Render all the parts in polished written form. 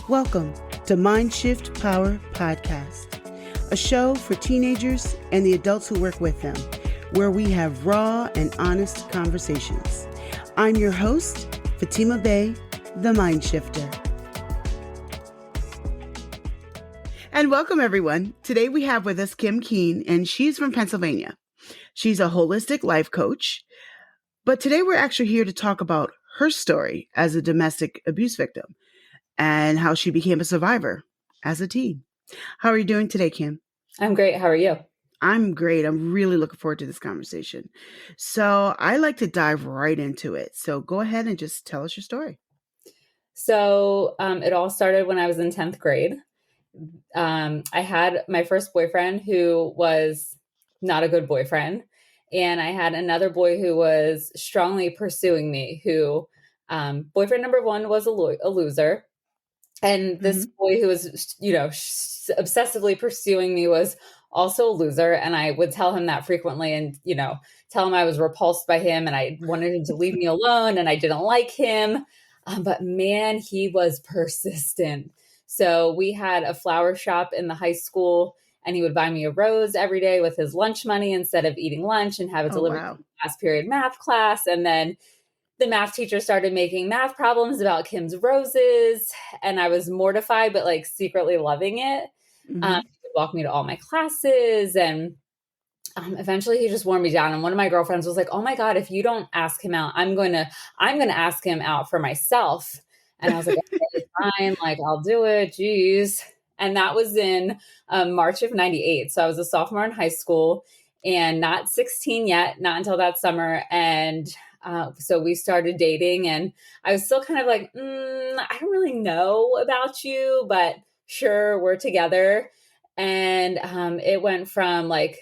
Welcome to Mind Shift Power Podcast, a show for teenagers and the adults who work with them, where we have raw and honest conversations. I'm your host, Fatima Bey, the Mind Shifter. And welcome, everyone. Today we have with us Keane, and she's from Pennsylvania. She's a holistic life coach. But today we're actually here to talk about her story as a domestic abuse victim and how she became a survivor as a teen. How are you doing today, Kim? I'm great. How are you? I'm great. I'm really looking forward to this conversation. So I like to dive right into it. So go ahead and just tell us your story. So it all started when I was in 10th grade. I had my first boyfriend who was not a good boyfriend. And I had another boy who was strongly pursuing me, who boyfriend number one was a loser. And this boy who was, obsessively pursuing me was also a loser. And I would tell him that frequently and, tell him I was repulsed by him and I wanted him to leave me alone and I didn't like him. But man, he was persistent. So we had a flower shop in the high school and he would buy me a rose every day with his lunch money instead of eating lunch and have it delivered to the last period math class. And then the math teacher started making math problems about Kim's roses. And I was mortified, but like secretly loving it. He would walk me to all my classes. And eventually he just wore me down. And one of my girlfriends was like, oh my God, if you don't ask him out, I'm going to ask him out for myself. And I was like, okay, fine, like I'll do it. Geez. And that was in March of 98. So I was a sophomore in high school and not 16 yet, not until that summer. And so we started dating and I was still kind of like, I don't really know about you, but sure, we're together. And it went from like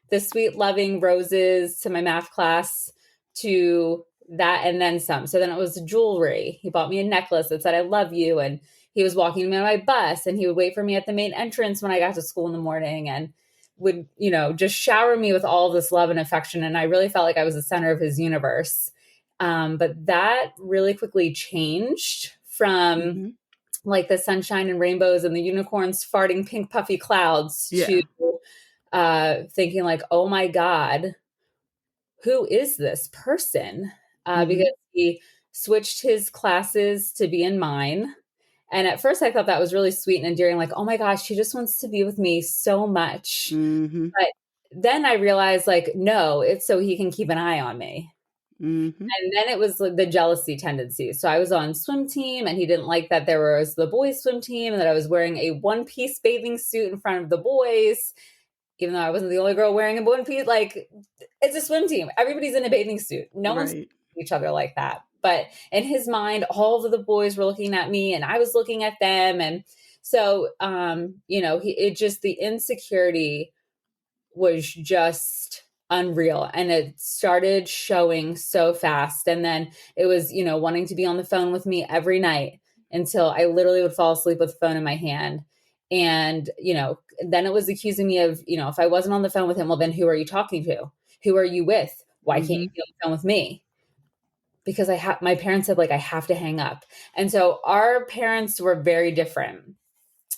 the sweet loving roses to my math class to that and then some. So then it was jewelry. He bought me a necklace that said, I love you. And he was walking me on my bus and he would wait for me at the main entrance when I got to school in the morning and would, just shower me with all this love and affection. And I really felt like I was the center of his universe. But that really quickly changed from like the sunshine and rainbows and the unicorns farting pink puffy clouds to thinking like, oh my God, who is this person? Because he switched his classes to be in mine. And at first I thought that was really sweet and endearing, like, oh my gosh, he just wants to be with me so much. But then I realized like, no, it's so he can keep an eye on me. And then it was like the jealousy tendency. So I was on swim team and he didn't like that there was the boys swim team and that I was wearing a one-piece bathing suit in front of the boys, even though I wasn't the only girl wearing a one piece. Like it's a swim team. Everybody's in a bathing suit. No one's each other like that. But in his mind, all of the boys were looking at me and I was looking at them. And so, the insecurity was just unreal. And it started showing so fast. And then it was, wanting to be on the phone with me every night until I literally would fall asleep with the phone in my hand. And, then it was accusing me of, if I wasn't on the phone with him, well, then who are you talking to? Who are you with? Why can't you be on the phone with me? Because my parents said, like, I have to hang up. And so our parents were very different.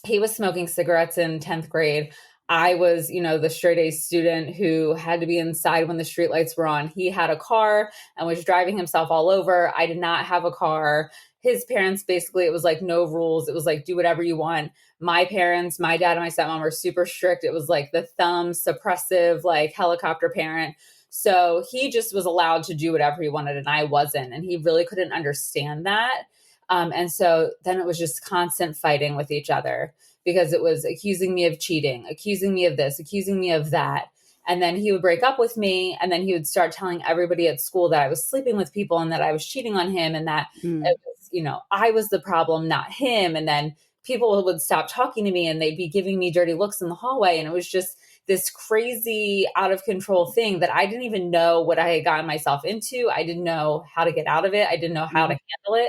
He was smoking cigarettes in 10th grade. I was, the straight A student who had to be inside when the streetlights were on. He had a car and was driving himself all over. I did not have a car. His parents, basically, it was like no rules. It was like, do whatever you want. My parents, my dad and my stepmom were super strict. It was like the thumb suppressive, like helicopter parent. So he just was allowed to do whatever he wanted and I wasn't. And he really couldn't understand that. And so then it was just constant fighting with each other because it was accusing me of cheating, accusing me of this, accusing me of that. And then he would break up with me and then he would start telling everybody at school that I was sleeping with people and that I was cheating on him and that it was, I was the problem, not him. And then people would stop talking to me and they'd be giving me dirty looks in the hallway. And it was just this crazy out of control thing that I didn't even know what I had gotten myself into. I didn't know how to get out of it. I didn't know how to handle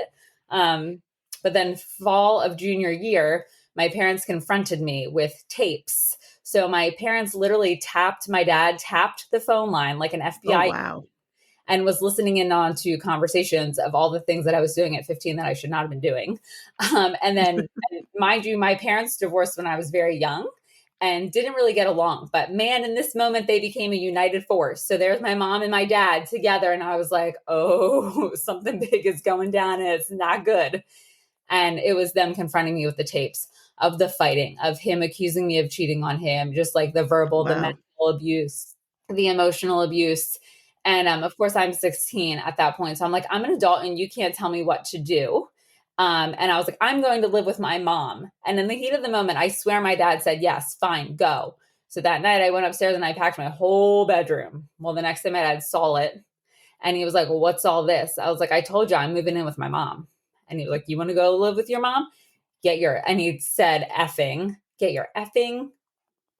it. But then fall of junior year, my parents confronted me with tapes. So my parents literally my dad tapped the phone line like an FBI. Oh, wow. and was listening in on to conversations of all the things that I was doing at 15 that I should not have been doing. And then, mind you, my parents divorced when I was very young and didn't really get along. But man, in this moment, they became a united force. So there's my mom and my dad together. And I was like, oh, something big is going down and it's not good. And it was them confronting me with the tapes of the fighting, of him accusing me of cheating on him, just like the verbal, the Wow. mental abuse, the emotional abuse. And of course, I'm 16 at that point. So I'm like, I'm an adult and you can't tell me what to do. And I was like, I'm going to live with my mom. And in the heat of the moment, I swear my dad said, yes, fine, go. So that night I went upstairs and I packed my whole bedroom. Well, the next day my dad saw it and he was like, well, what's all this? I was like, I told you I'm moving in with my mom. And he was like, you want to go live with your mom? And he said, get your effing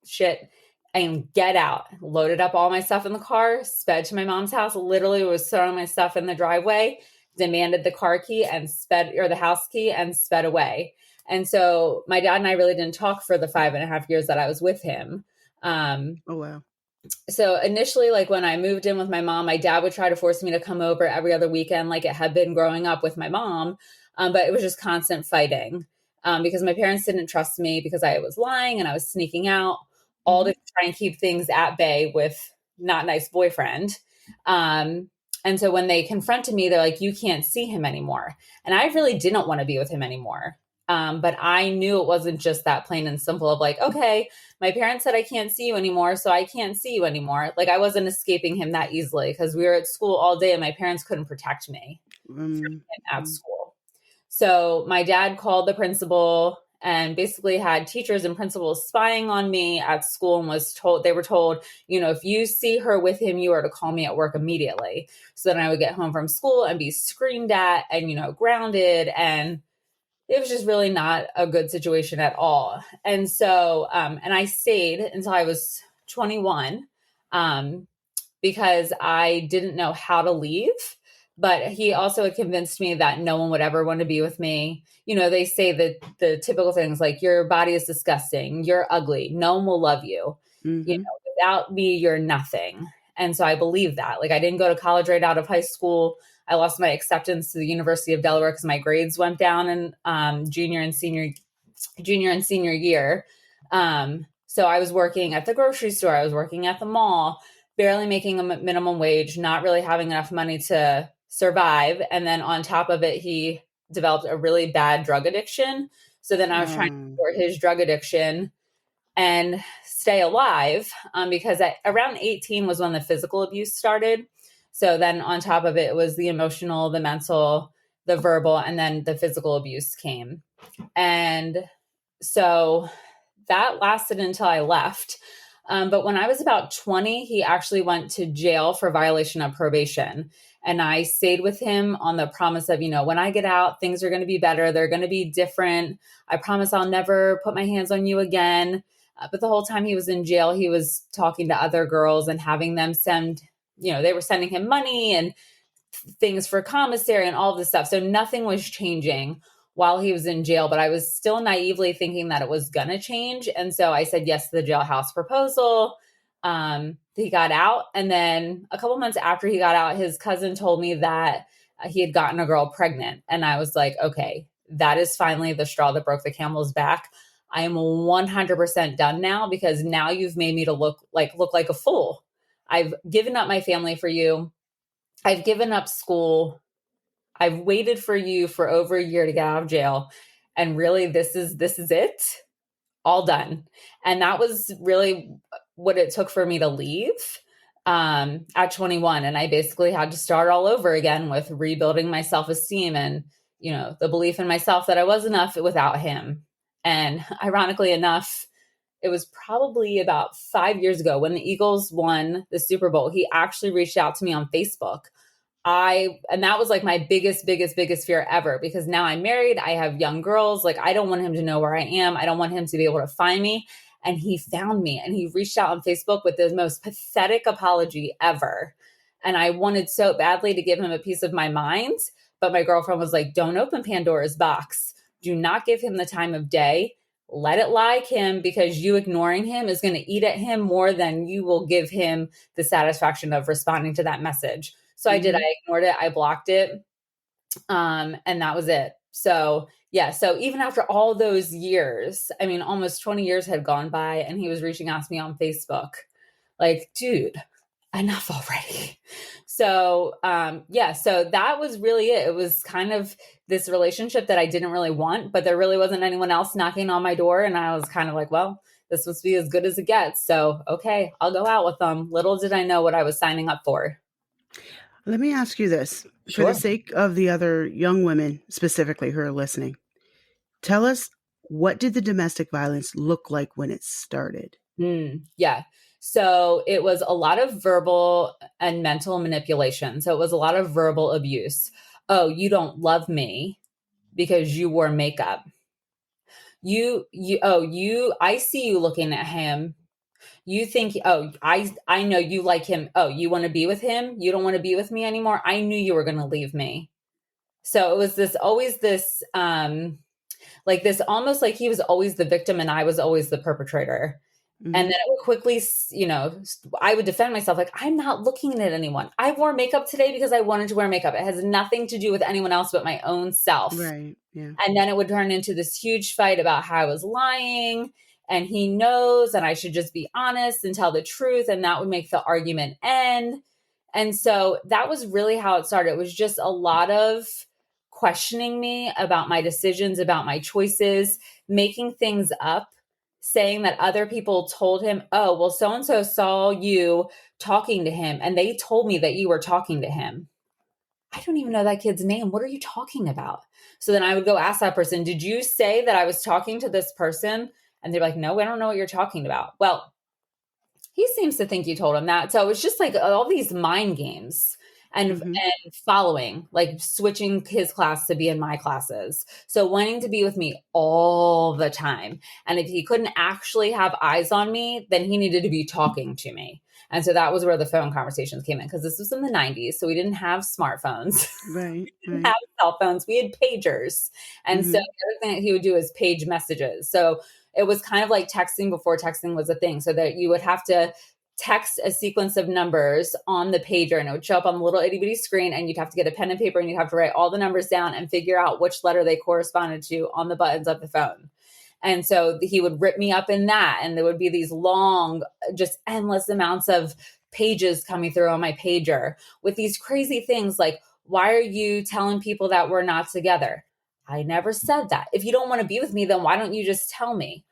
shit and get out. Loaded up all my stuff in the car, sped to my mom's house, literally was throwing my stuff in the driveway, demanded the car key and the house key and sped away. And so my dad and I really didn't talk for the 5.5 years that I was with him. Oh, wow. So initially, like when I moved in with my mom, my dad would try to force me to come over every other weekend, like it had been growing up with my mom. But it was just constant fighting because my parents didn't trust me because I was lying and I was sneaking out, all to try and keep things at bay with not nice boyfriend. And so when they confronted me, they're like, you can't see him anymore. And I really didn't want to be with him anymore. But I knew it wasn't just that plain and simple of like, okay, my parents said I can't see you anymore, so I can't see you anymore. Like I wasn't escaping him that easily because we were at school all day and my parents couldn't protect me at school. So my dad called the principal and basically had teachers and principals spying on me at school and they were told, if you see her with him, you are to call me at work immediately. So then I would get home from school and be screamed at and, grounded, and it was just really not a good situation at all. And so, and I stayed until I was 21 because I didn't know how to leave. But he also had convinced me that no one would ever want to be with me. They say that the typical things like your body is disgusting, you're ugly, no one will love you. Without me, you're nothing. And so I believe that. Like I didn't go to college right out of high school. I lost my acceptance to the University of Delaware because my grades went down in junior and senior year. So I was working at the grocery store. I was working at the mall, barely making a minimum wage, not really having enough money to survive. And then on top of it, he developed a really bad drug addiction. So then I was trying to support his drug addiction and stay alive because around 18 was when the physical abuse started. So then on top of it was the emotional, the mental, the verbal, and then the physical abuse came. And so that lasted until I left. But when I was about 20, he actually went to jail for violation of probation. And I stayed with him on the promise of, when I get out, things are going to be better. They're going to be different. I promise I'll never put my hands on you again. But the whole time he was in jail, he was talking to other girls and having them send, they were sending him money and things for commissary and all of this stuff. So nothing was changing while he was in jail, but I was still naively thinking that it was going to change. And so I said yes to the jailhouse proposal. He got out. And then a couple months after he got out, his cousin told me that he had gotten a girl pregnant. And I was like, okay, that is finally the straw that broke the camel's back. I am 100% done now because now you've made me to look like a fool. I've given up my family for you. I've given up school. I've waited for you for over a year to get out of jail. And really, this is it. All done. And that was really what it took for me to leave at 21. And I basically had to start all over again with rebuilding my self-esteem and, the belief in myself that I was enough without him. And ironically enough, it was probably about 5 years ago when the Eagles won the Super Bowl. He actually reached out to me on Facebook. And that was like my biggest fear ever because now I'm married. I have young girls. Like I don't want him to know where I am. I don't want him to be able to find me. And he found me and he reached out on Facebook with the most pathetic apology ever. And I wanted so badly to give him a piece of my mind. But my girlfriend was like, don't open Pandora's box. Do not give him the time of day. Let it like him because you ignoring him is going to eat at him more than you will give him the satisfaction of responding to that message. So I did. Mm-hmm. I ignored it. I blocked it. And that was it. So yeah. So even after all those years, I mean, almost 20 years had gone by and he was reaching out to me on Facebook. Like, dude, enough already. So yeah, so that was really it. It was kind of this relationship that I didn't really want, but there really wasn't anyone else knocking on my door. And I was kind of like, well, this must be as good as it gets. So okay, I'll go out with them. Little did I know what I was signing up for. Let me ask you this for the Sure. sake of the other young women specifically who are listening. Tell us, what did the domestic violence look like when it started? Yeah. So it was a lot of verbal and mental manipulation. So it was a lot of verbal abuse. Oh, you don't love me because you wore makeup. I see you looking at him. You think, oh, I know you like him. Oh, you want to be with him? You don't want to be with me anymore? I knew you were going to leave me. So it was this like this, almost like he was always the victim and I was always the perpetrator. And Mm-hmm. then it would quickly, I would defend myself like, I'm not looking at anyone. I wore makeup today because I wanted to wear makeup. It has nothing to do with anyone else but my own self. Right. Yeah. And then it would turn into this huge fight about how I was lying and he knows and I should just be honest and tell the truth. And that would make the argument end. And so that was really how it started. It was just a lot of questioning me about my decisions, about my choices, making things up, saying that other people told him, oh, well, so and so saw you talking to him and they told me that you were talking to him. I don't even know that kid's name. What are you talking about? So then I would go ask that person, did you say that I was talking to this person? And they're like, no, I don't know what you're talking about. Well, he seems to think you told him that. So it's just like all these mind games Mm-hmm. and following, like switching his class to be in my classes. So wanting to be with me all the time. And if he couldn't actually have eyes on me, then he needed to be talking to me. And so that was where the phone conversations came in because this was in the 90s. So we didn't have smartphones. Right. We didn't Right. have cell phones. We had pagers. And so the Mm-hmm. other thing that he would do is page messages. So it was kind of like texting before texting was a thing, so that you would have to text a sequence of numbers on the pager and it would show up on the little itty bitty screen and you'd have to get a pen and paper and you'd have to write all the numbers down and figure out which letter they corresponded to on the buttons of the phone. And so he would rip me up in that. And there would be these long, just endless amounts of pages coming through on my pager with these crazy things like, why are you telling people that we're not together? I never said that. If you don't want to be with me, then why don't you just tell me?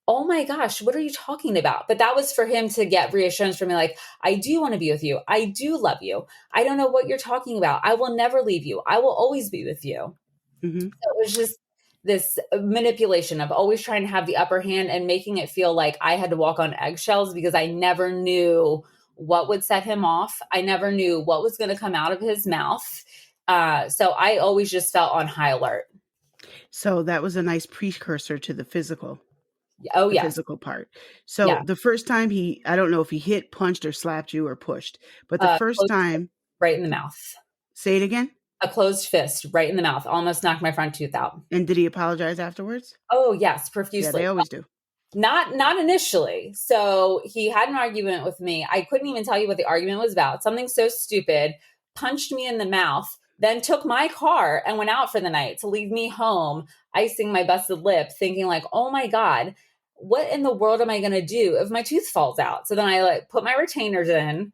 Oh my gosh, what are you talking about? But that was for him to get reassurance from me, like, I do want to be with you. I do love you. I don't know what you're talking about. I will never leave you. I will always be with you. Mm-hmm. So it was just this manipulation of always trying to have the upper hand and making it feel like I had to walk on eggshells because I never knew what would set him off. I never knew what was going to come out of his mouth. So I always just felt on high alert. So that was a nice precursor to Oh, the yes. physical part. Yeah. So the first time I don't know if he hit, punched, or slapped you or pushed, but the first Closed time, right in the mouth. say it again. A closed fist right in the mouth. Almost knocked my front tooth out. And did he apologize afterwards? Oh, yes, Yeah, profusely. they always do. Not initially. So he had an argument with me. I couldn't even tell you what the argument was about. Something so stupid, punched me in the mouth, then took my car and went out for the night to leave me home, icing my busted lip, thinking like, oh my God, what in the world am I going to do if my tooth falls out? So then I like put my retainers in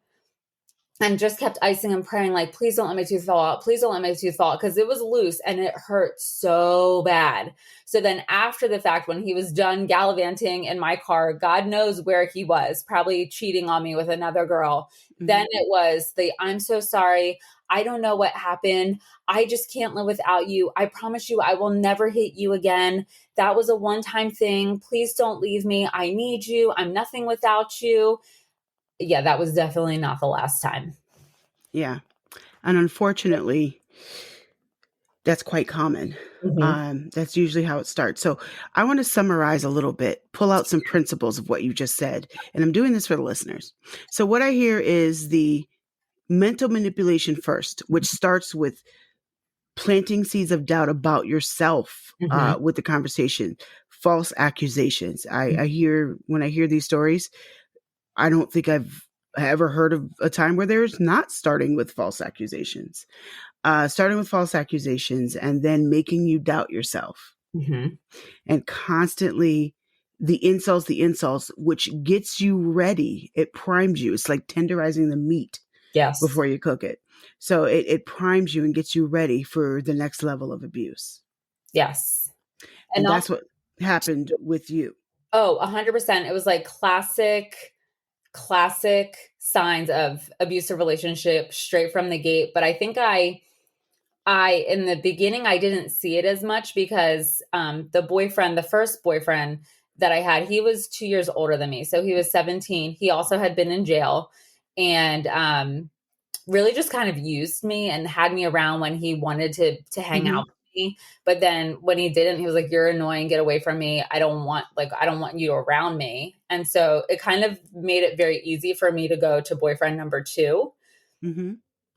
and just kept icing and praying, like, please don't let my tooth fall out. Please don't let my tooth fall out. Because it was loose and it hurt so bad. So then after the fact, when he was done gallivanting in my car, God knows where he was, probably cheating on me with another girl. Mm-hmm. Then it was I'm so sorry. I don't know what happened. I just can't live without you. I promise you I will never hit you again. That was a one-time thing. Please don't leave me. I need you. I'm nothing without you. Yeah, that was definitely not the last time. Yeah. And unfortunately, that's quite common. Mm-hmm. That's usually how it starts. So I want to summarize a little bit, pull out some principles of what you just said. And I'm doing this for the listeners. So what I hear is the mental manipulation first, which starts with planting seeds of doubt about yourself Mm-hmm. with the conversation, false accusations. I hear, when I hear these stories, I don't think I've ever heard of a time where there's not starting with false accusations? Starting with false accusations and then making you doubt yourself Mm-hmm. and constantly the insults, which gets you ready. It primes you. It's like tenderizing the meat Yes. before you cook it. So it primes you and gets you ready for the next level of abuse. Yes. And And that's also, what happened with you. oh, 100%. It was like classic signs of abusive relationship straight from the gate. But I think I in the beginning I didn't see it as much because the first boyfriend that I had, he was 2 years older than me. So he was 17. He also had been in jail and really just kind of used me and had me around when he wanted to hang Mm-hmm. out with me. But then when he didn't, he was like, "You're annoying, get away from me. I don't want you around me." And so it kind of made it very easy for me to go to boyfriend number 2. Mm-hmm.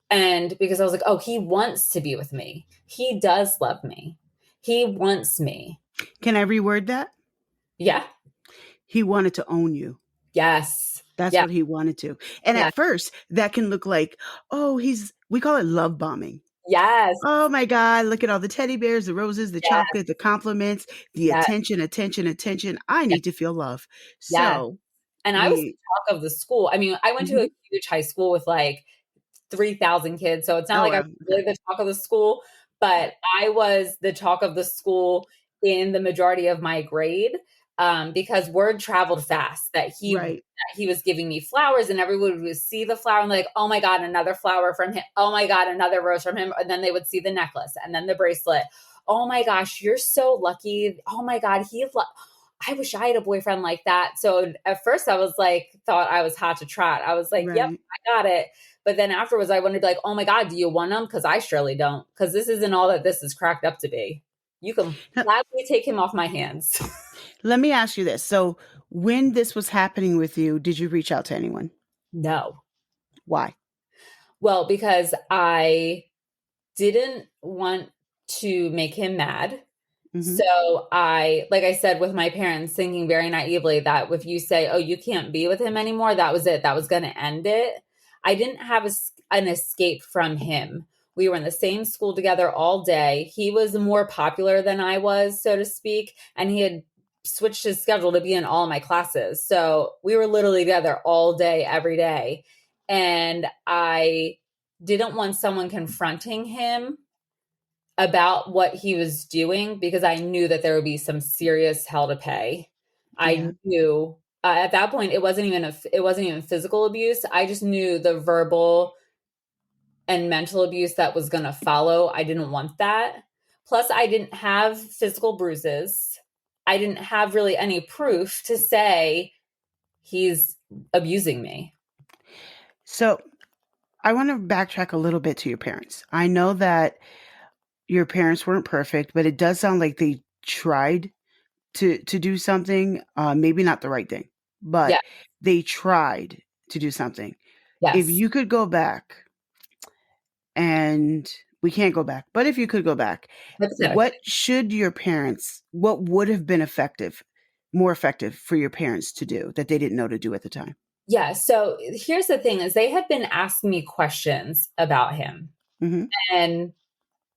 And because I was like, "Oh, he wants to be with me. He does love me. He wants me." Can I reword that? Yeah. He wanted to own you. Yes. That's Yeah. what he wanted to. And Yeah. at first, that can look like, oh, we call it love bombing. Yes. Oh my God, look at all the teddy bears, the roses, the Yes. chocolate, the compliments, the Yes. attention, attention, attention. I Yes. need to feel love. Yes. So And I was the we, talk of the school. I mean, I went to mhm. a huge high school with like 3,000 kids. So it's not Oh, like I wow. was really Okay. the talk of the school, but I was the talk of the school in the majority of my grade, because word traveled fast Right. that he was giving me flowers and everyone would see the flower and like, "Oh my God, another flower from him. Oh my God, another rose from him." And then they would see the necklace and then the bracelet. "Oh my gosh, you're so lucky. Oh my God, I wish I had a boyfriend like that." So at first I was like, thought I was hot to trot. I was like, "Yep, Right. I got it." But then afterwards, I wanted to be like, "Oh my God, do you want them?" Because I surely don't. Because this isn't all that this is cracked up to be. You can Now, gladly take him off my hands. let me ask you this. So when this was happening with you, did you reach out to anyone? No. Why? Well, because I didn't want to make him mad. Mm-hmm. So like I said, with my parents, thinking very naively that if you say, "Oh, you can't be with him anymore," that was it. That was going to end it. I didn't have an escape from him. We were in the same school together all day. He was more popular than I was, so to speak, and he had switched his schedule to be in all my classes. So we were literally together all day, every day. And I didn't want someone confronting him about what he was doing because I knew that there would be some serious hell to pay. Yeah. I knew at that point it wasn't even physical abuse. I just knew the verbal and mental abuse that was going to follow. I didn't want that. Plus, I didn't have physical bruises. I didn't have really any proof to say he's abusing me. So I want to backtrack a little bit to your parents. I know that your parents weren't perfect, but it does sound like they tried to do something, maybe not the right thing, Yeah. but they tried to do something. If Yes. you could go back, and we can't go back, but if you could go back, Hypothetically. what would have been more effective for your parents to do that they didn't know to do at the time? Yeah. So here's the thing is they had been asking me questions about him. Hmm. And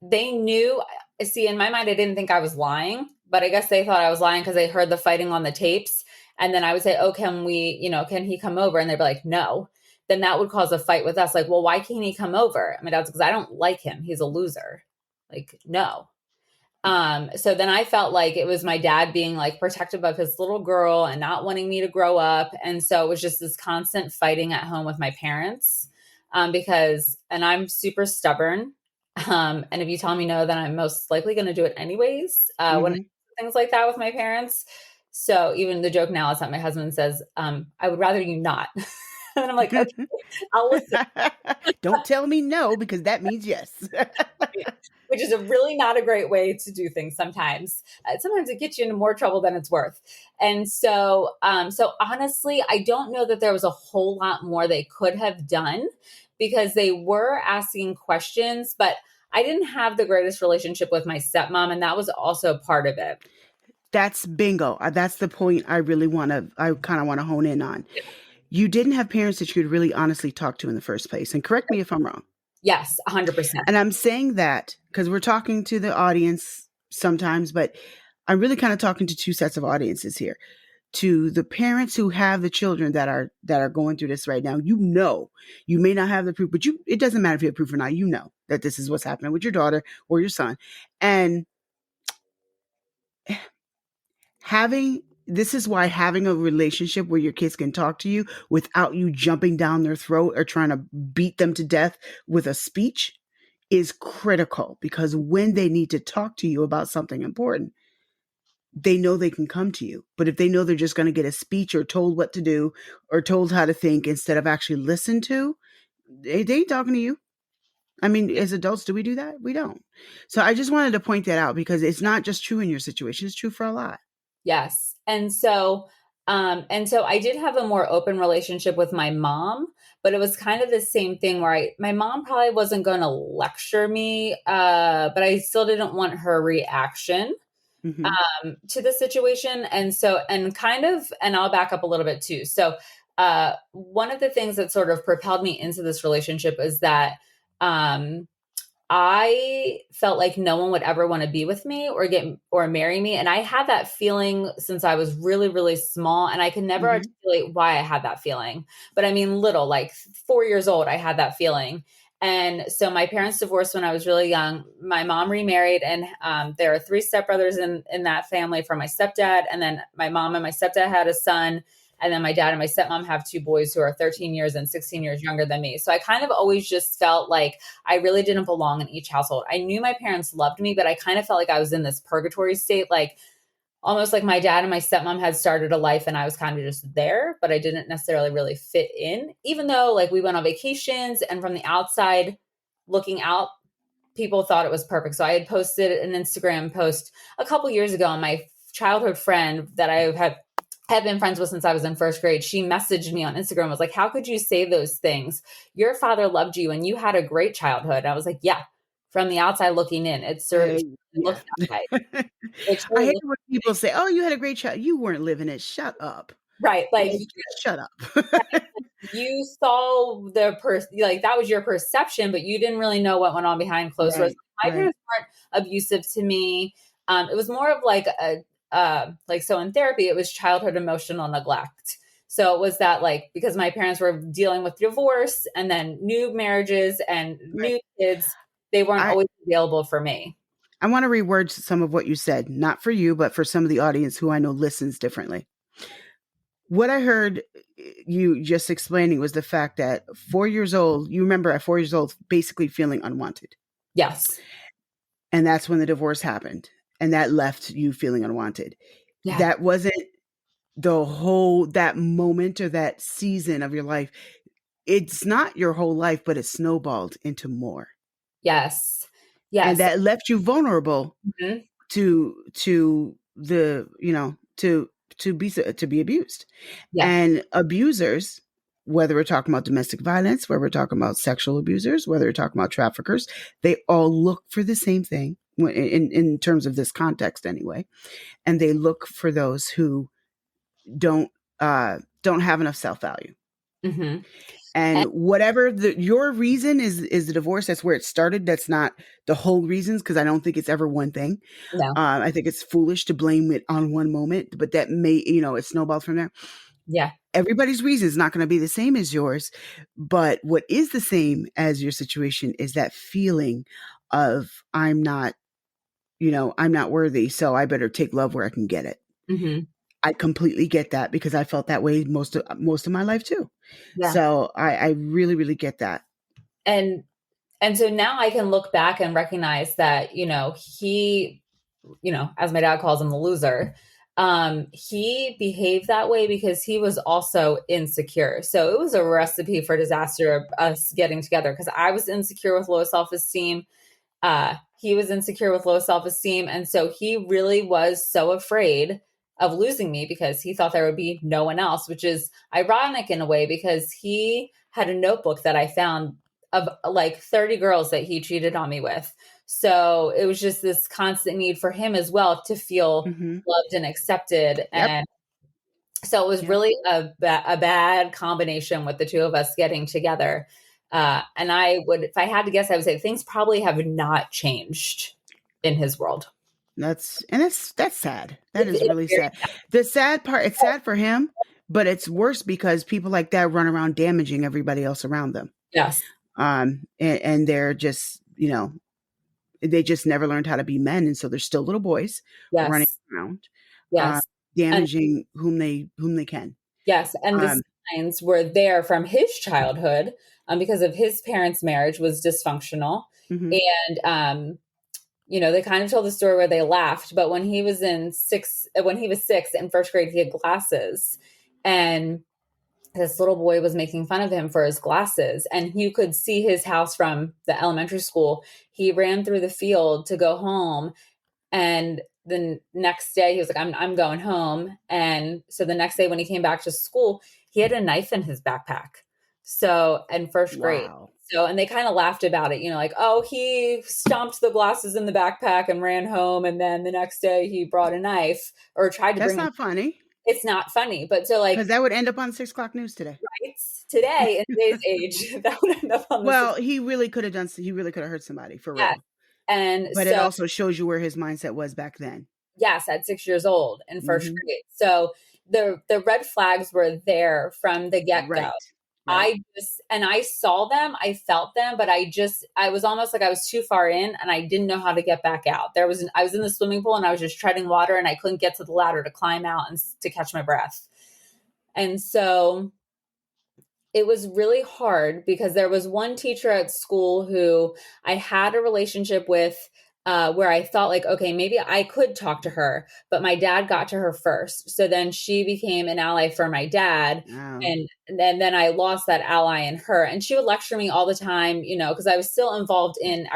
they knew, see, in my mind, I didn't think I was lying, but I guess they thought I was lying because they heard the fighting on the tapes. And then I would say, "Oh, can he come over?" And they'd be like, "No." Then that would cause a fight with us. Like, "Well, why can't he come over?" I mean, that's because I don't like him. He's a loser. Like, no. So then I felt like it was my dad being like protective of his little girl and not wanting me to grow up. And so it was just this constant fighting at home with my parents. And I'm super stubborn. And if you tell me no, then I'm most likely going to do it anyways. When it Hmm. things like that with my parents. So even the joke now is that my husband says, "I would rather you not." And I'm like, "Okay, I'll listen." Don't tell me no because that means yes. Which is a really not a great way to do things sometimes. Sometimes it gets you into more trouble than it's worth. And so honestly, I don't know that there was a whole lot more they could have done because they were asking questions, but I didn't have the greatest relationship with my stepmom, and that was also part of it. That's bingo. That's the point I kind of want to hone in on. you didn't have parents that you could really honestly talk to in the first place. And correct me if I'm wrong. Yes, 100%. And I'm saying that because we're talking to the audience sometimes, but I'm really kind of talking to two sets of audiences here. To the parents who have the children that are going through this right now, you may not have the proof, but it doesn't matter if you have proof or not. You know that this is what's happening with your daughter or your son, and this is why having a relationship where your kids can talk to you without you jumping down their throat or trying to beat them to death with a speech is critical, because when they need to talk to you about something important, they know they can come to you. But if they know they're just going to get a speech or told what to do or told how to think instead of actually listened to, they ain't talking to you. I mean, as adults, do we do that? We don't. So I just wanted to point that out, because it's not just true in your situation. It's true for a lot. Yes. And so I did have a more open relationship with my mom, but it was kind of the same thing where my mom probably wasn't going to lecture me, but I still didn't want her reaction Mm-hmm. to the situation. And I'll back up a little bit too. So, one of the things that sort of propelled me into this relationship is that, um, I felt like no one would ever want to be with me or marry me. And I had that feeling since I was really, really small. And I can never Mm-hmm. articulate why I had that feeling. But I mean, little, like 4 years old, I had that feeling. And so my parents divorced when I was really young. My mom remarried, and there are three stepbrothers in that family from my stepdad. And then my mom and my stepdad had a son. And then my dad and my stepmom have two boys who are 13 years and 16 years younger than me. So I kind of always just felt like I really didn't belong in each household. I knew my parents loved me, but I kind of felt like I was in this purgatory state, like almost like my dad and my stepmom had started a life and I was kind of just there, but I didn't necessarily really fit in, even though like we went on vacations and from the outside looking out, people thought it was perfect. So I had posted an Instagram post a couple years ago, and my childhood friend that I had been friends with since I was in first grade, she messaged me on Instagram, was like, how could you say those things? Your father loved you and you had a great childhood. And I was like, yeah, from the outside looking in, it certainly Yeah. looks that way. It I surely hate looks when people say, "Oh, you had a great child." You weren't living it. Shut up. right. Like Like, just shut up. you saw the person, like that was your perception, but you didn't really know what went on behind closed doors. Right. My Right. parents weren't abusive to me. It was more of like so in therapy, it was childhood emotional neglect. So it was that like, because my parents were dealing with divorce and then new marriages and Right. new kids, they weren't I always available for me. I want to reword some of what you said, not for you, but for some of the audience who I know listens differently. What I heard you just explaining was the fact that 4 years old, you remember at 4 years old, basically feeling unwanted. Yes. And that's when the divorce happened. And that left you feeling unwanted. Yeah. That wasn't that moment or that season of your life. It's not your whole life, but it snowballed into more. Yes. And Yes. that left you vulnerable Mhm. to the, to be abused. Yeah. And abusers, whether we're talking about domestic violence, whether we're talking about sexual abusers, whether we're talking about traffickers, they all look for the same thing in terms of this context anyway. And they look for those who don't don't have enough self-value. Hmm. And whatever your reason is the divorce, that's where it started. That's not the whole reasons, because I don't think it's ever one thing. No. I think it's foolish to blame it on one moment, but that may, it snowballed from there. Yeah. Everybody's reason is not going to be the same as yours, but what is the same as your situation is that feeling of I'm not worthy, so I better take love where I can get it. Hmm. I completely get that, because I felt that way most of my life too. Yeah. So I really, really get that. And and so now I can look back and recognize that, he, as my dad calls him, the loser, he behaved that way because he was also insecure. So it was a recipe for disaster of us getting together, because I was insecure with low self-esteem. He was insecure with low self-esteem. And so he really was so afraid of losing me because he thought there would be no one else, which is ironic in a way, because he had a notebook that I found of like 30 girls that he cheated on me with. So it was just this constant need for him as well to feel Hmm. loved and accepted. Yep. So it was Yeah. really a bad combination with the two of us getting together. And I would, if I had to guess, I would say things probably have not changed in his world. That's sad. That is It's really very, sad. The sad part, it's sad for him, but it's worse because people like that run around damaging everybody else around them. yes, And they're just, they just never learned how to be men, and so they're still little boys running yes, around, uh, yes. And damaging whom they can. yes, and the Um, signs were there from his childhood, because of his parents' marriage was dysfunctional. mhm. And they kind of told the story where they laughed, but when he was 6 in first grade, he had glasses, and this little boy was making fun of him for his glasses, and you could see his house from the elementary school. He ran through the field to go home, and the next day he was like, I'm going home. And so the next day when he came back to school, he had a knife in his backpack. So in first grade. Wow, So, and they kind of laughed about it, like, oh, he stomped the glasses in the backpack and ran home. And then the next day he brought a knife or tried to that's bring a, not funny it's not funny. But so because like, that would end up on 6 o'clock news today. it's today, in today's age, that would end up on the Well, six. he really could have done. He really could have hurt somebody for Yes. real. And But it so also shows you where his mindset was back then. yes, at 6 years old in first Hmm. grade. So the red flags were there from the get go. Right, right. I saw them, I felt them, but I was almost like I was too far in and I didn't know how to get back out. I was in the swimming pool and I was just treading water and I couldn't get to the ladder to climb out and to catch my breath. And so it was really hard because there was one teacher at school who I had a relationship with, where I thought like, okay, maybe I could talk to her, but my dad got to her first. So then she became an ally for my dad. Wow. And then I lost that ally in her. And she would lecture me all the time, because I was still involved in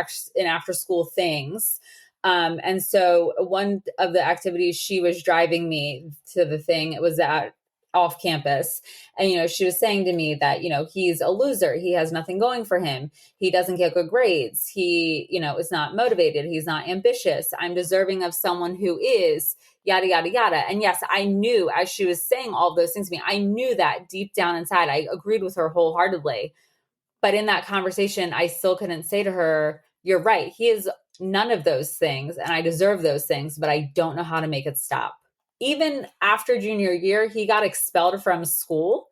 after school things. And so one of the activities she was driving me to the thing, it was at off campus. And, she was saying to me that, he's a loser. He has nothing going for him. He doesn't get good grades. He, is not motivated. He's not ambitious. I'm deserving of someone who is yada, yada, yada. And yes, I knew as she was saying all of those things to me, I knew that deep down inside, I agreed with her wholeheartedly. But in that conversation, I still couldn't say to her, you're right. He is none of those things. And I deserve those things, but I don't know how to make it stop. Even after junior year, he got expelled from school,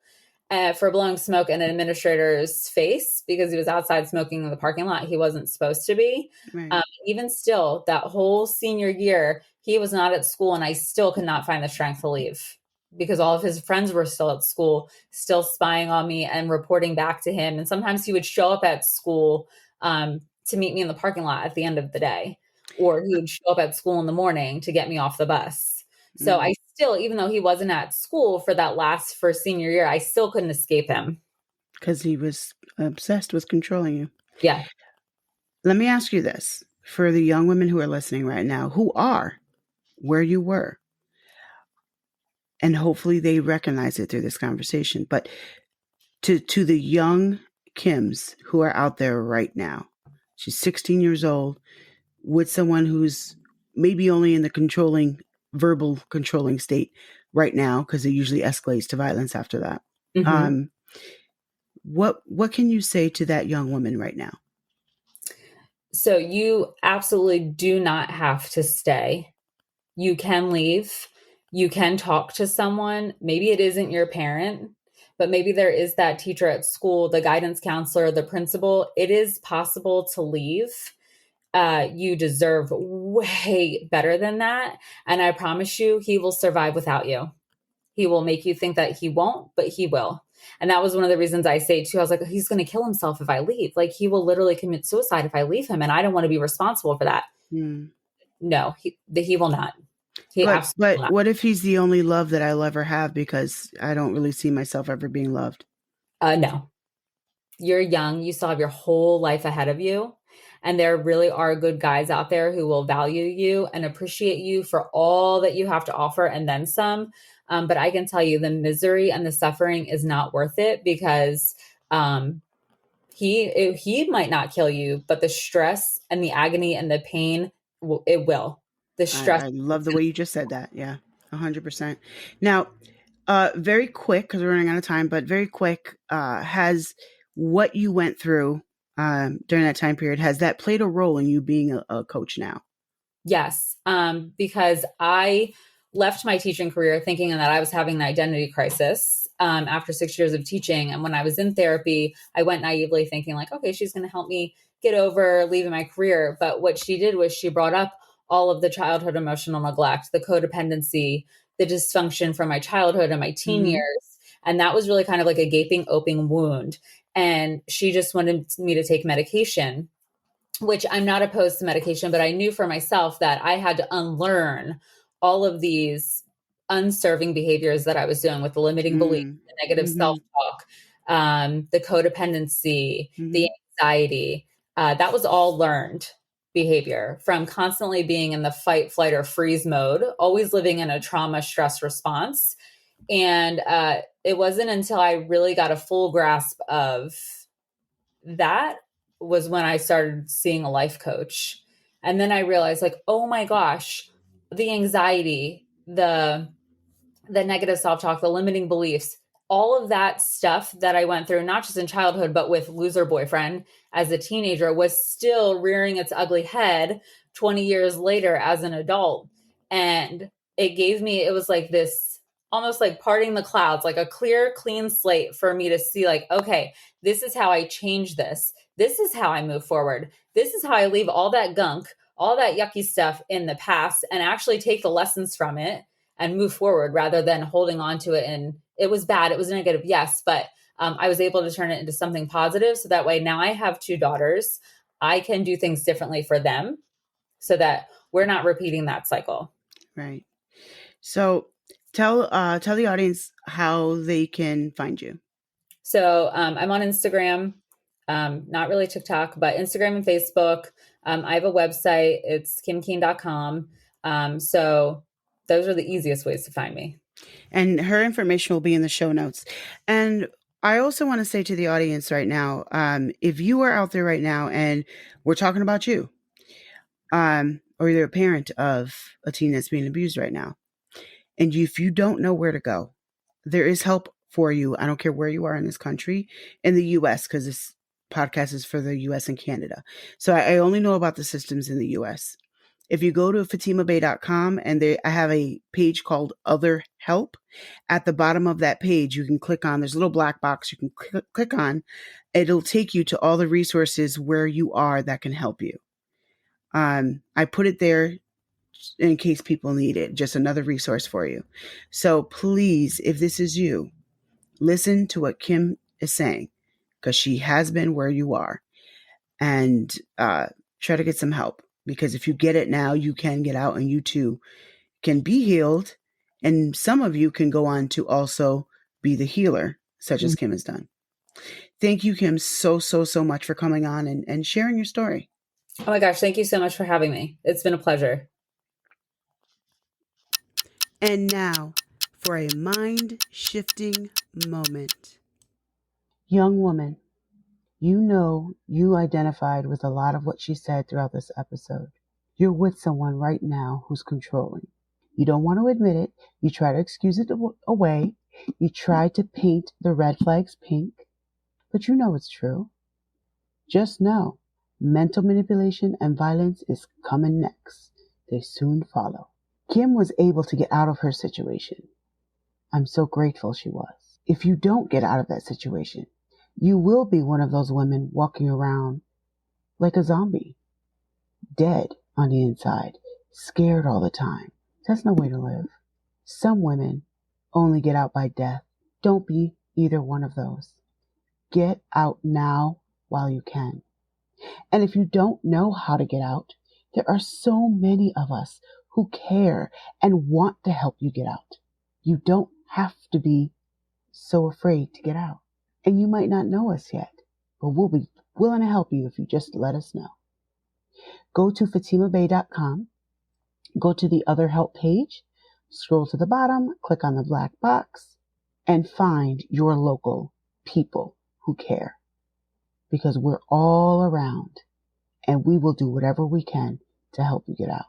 for blowing smoke in an administrator's face because he was outside smoking in the parking lot. He wasn't supposed to be. Right. Even still, that whole senior year, he was not at school, and I still could not find the strength to leave because all of his friends were still at school, still spying on me and reporting back to him. And sometimes he would show up at school, to meet me in the parking lot at the end of the day, or he would show up at school in the morning to get me off the bus. So Mm. I still, even though he wasn't at school for that for senior year, I still couldn't escape him. Because he was obsessed with controlling you. Yeah. Let me ask you this for the young women who are listening right now, who are where you were, and hopefully they recognize it through this conversation. But to the young Kims who are out there right now, she's 16 years old with someone who's maybe only in the verbal controlling state right now, because it usually escalates to violence after that. Hmm. What can you say to that young woman right now? So you absolutely do not have to stay. You can leave. You can talk to someone. Maybe it isn't your parent, but maybe there is that teacher at school, the guidance counselor, the principal. It is possible to leave. You deserve way better than that. And I promise you, he will survive without you. He will make you think that he won't, but he will. And that was one of the reasons I say too, I was like, he's going to kill himself if I leave. Like he will literally commit suicide if I leave him. And I don't want to be responsible for that. Hmm. No, he will not. He absolutely will But not. what if he's the only love that I'll ever have because I don't really see myself ever being loved? No, you're young. You still have your whole life ahead of you. And there really are good guys out there who will value you and appreciate you for all that you have to offer and then some. But I can tell you the misery and the suffering is not worth it because, he might not kill you, but the stress and the agony and the pain, it will. The stress. I love the way you just said that. Yeah, 100%. Now, Very quick, because we're running out of time, but very quick, has what you went through during that time period, has that played a role in you being a coach now? Yes, because I left my teaching career thinking that I was having an identity crisis after 6 years of teaching. And when I was in therapy, I went naively thinking, like, okay, she's going to help me get over leaving my career. But what she did was she brought up all of the childhood emotional neglect, the codependency, the dysfunction from my childhood and my teen Mm-hmm. years. And that was really kind of like a gaping open wound. And she just wanted me to take medication, which I'm not opposed to medication, but I knew for myself that I had to unlearn all of these unserving behaviors that I was doing with the limiting belief, the negative Mm-hmm. self-talk, the codependency, the Mm-hmm. anxiety. That was all learned behavior from constantly being in the fight, flight, or freeze mode, always living in a trauma stress response. And it wasn't until I really got a full grasp of that was when I started seeing a life coach. And then I realized, like, oh my gosh, the anxiety, the negative self-talk, the limiting beliefs, all of that stuff that I went through, not just in childhood, but with loser boyfriend as a teenager, was still rearing its ugly head 20 years later as an adult. And it was like this, almost like parting the clouds, like a clear, clean slate for me to see, like, okay, this is how I change this. This is how I move forward. This is how I leave all that gunk, all that yucky stuff in the past and actually take the lessons from it and move forward rather than holding on to it. And it was bad. It was negative. Yes. But I was able to turn it into something positive. So that way now I have two daughters. I can do things differently for them so that we're not repeating that cycle. Right. So tell the audience how they can find you. So I'm on Instagram, not really TikTok, but Instagram and Facebook. I have a website. It's kimkeane.com. So those are the easiest ways to find me. And her information will be in the show notes. And I also want to say to the audience right now, if you are out there right now and we're talking about you, or you're a parent of a teen that's being abused right now, and if you don't know where to go, there is help for you. I don't care where you are in this country, in the US, because this podcast is for the US and Canada. So I only know about the systems in the US. If you go to fatimabay.com and I have a page called Other Help. At the bottom of that page, you can click on, there's a little black box you can click on. It'll take you to all the resources where you are that can help you. I put it there in case people need it, just another resource for you. So please, if this is you, listen to what Kim is saying, because she has been where you are, and try to get some help. Because if you get it now, you can get out and you too can be healed. And some of you can go on to also be the healer, such as Kim has done. Thank you, Kim, so much for coming on and sharing your story. Oh my gosh, thank you so much for having me. It's been a pleasure. And now for a mind-shifting moment. Young woman, you know you identified with a lot of what she said throughout this episode. You're with someone right now who's controlling. You don't want to admit it. You try to excuse it away. You try to paint the red flags pink. But you know it's true. Just know, mental manipulation and violence is coming next. They soon follow. Kim was able to get out of her situation. I'm so grateful she was. If you don't get out of that situation, you will be one of those women walking around like a zombie, dead on the inside, scared all the time. That's no way to live. Some women only get out by death. Don't be either one of those. Get out now while you can. And if you don't know how to get out, there are so many of us who care and want to help you get out. You don't have to be so afraid to get out. And you might not know us yet, but we'll be willing to help you if you just let us know. Go to fatimabay.com, go to the Other Help page, scroll to the bottom, click on the black box, and find your local people who care. Because we're all around, and we will do whatever we can to help you get out.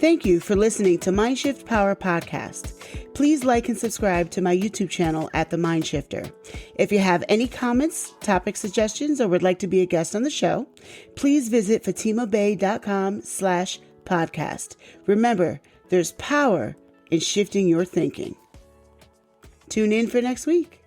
Thank you for listening to Mindshift Power Podcast. Please like and subscribe to my YouTube channel at The Mindshifter. If you have any comments, topic suggestions, or would like to be a guest on the show, please visit fatimabay.com/podcast. Remember, there's power in shifting your thinking. Tune in for next week.